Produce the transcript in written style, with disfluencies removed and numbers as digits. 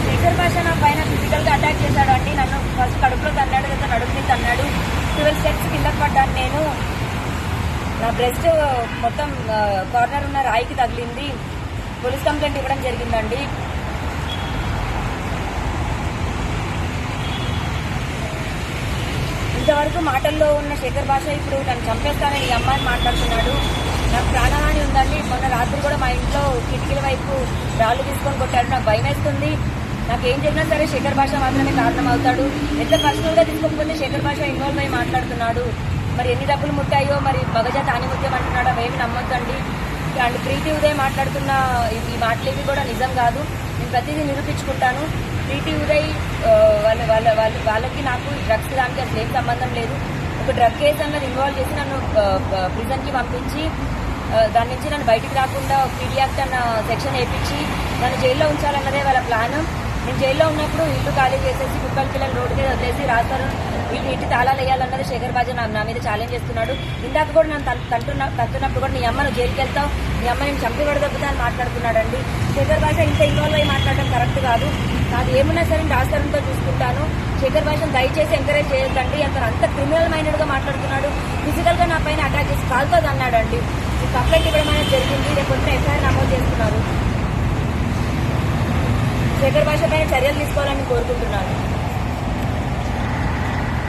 శేఖర్ భాష నా పైన ఫిజికల్ గా అటాక్ చేశాడు అండి. నన్ను ఫస్ట్ కడుపులో తన్నాడు, లేదా నడుపు మీద తన్నాడు. 12 స్టెప్స్ కిందకి పడ్డాను నేను. నా బ్రెస్ట్ మొత్తం కార్నర్ ఉన్న రాయికి తగిలింది. పోలీస్ కంప్లైంట్ ఇవ్వడం జరిగిందండి. ఇంతవరకు మాటల్లో ఉన్న శేఖర్ భాష ఇప్పుడు నన్ను చంపేస్తానని ఈ అమ్మాయిని మాట్లాడుతున్నాడు. నాకు ప్రాణహాని ఉందండి. మొన్న రాత్రి కూడా మా ఇంట్లో కిటికీల వైపు రాళ్ళు తీసుకొని కొట్టాడు. నాకు భయం వేస్తుంది. నాకేం జరిగినా సరే శేఖర్ భాష మాత్రమే కారణం అవుతాడు. ఎంత పర్సనల్ గా తీసుకోకపోతే శేఖర్ భాష ఇన్వాల్వ్ అయ్యి మాట్లాడుతున్నాడు. మరి ఎన్ని డబ్బులు ముట్టాయో, మరి మగజ తానిముత్యం అంటున్నాడు. అవేమి నమ్మొద్దండి. అండ్ ప్రీతి ఉదయ్ మాట్లాడుతున్న ఈ మాటలేవి కూడా నిజం కాదు. నేను ప్రతిదీ నిరూపించుకుంటాను. ప్రీతి ఉదయ్ వాళ్ళకి నాకు డ్రగ్స్ దానికి అసలు ఏం సంబంధం లేదు. ఒక డ్రగ్ కేసు అన్నది ఇన్వాల్వ్ చేసి నన్ను ప్రిజన్ కి పంపించి దాని నుంచి నన్ను బయటికి రాకుండా పీడీ యాక్ట్ అన్న సెక్షన్ వేయించి నన్ను జైల్లో ఉంచాలన్నదే వాళ్ళ ప్లాన్. నేను జైల్లో ఉన్నప్పుడు ఇల్లు ఖాళీ చేసేసి కుక్కల పిల్లలు రోడ్డు మీద వదిలేసి రాస్తారు వీళ్ళు ఇంటి తాళాలు వేయాలన్నది శేఖర్ భాష నా మీద ఛాలెంజ్ చేస్తున్నాడు. ఇందాక కూడా నన్ను తట్టున్నప్పుడు కూడా నీ అమ్మ నువ్వు జైలుకి వెళ్తావు, నీ అమ్మ నేను చంపి పడదొబ్బుతా అని మాట్లాడుతున్నాడండి. శేఖర్ భాష ఇంత ఇన్వాల్వ్ అయ్యి మాట్లాడడం కరెక్ట్ కాదు. నాది ఏమున్నా సరే రాస్తారంతో చూసుకుంటాను. శేఖర్ భాషను దయచేసి ఎంకరేజ్ చేయొద్దండి. అతను అంత క్రిమినల్ మైండెడ్ గా మాట్లాడుతున్నాడు. ఫిజికల్ గా నా పైన అటాక్ చేసి కాల్తో అన్నాడండి. ఈ కంప్లైంట్ ఇవ్వడం అనేది జరిగింది. రేపు ఎఫ్ఐఆర్ నమోదు చేస్తున్నారు. శేఖర్ భాష పైన చర్యలు తీసుకోవాలని కోరుకుంటున్నాను.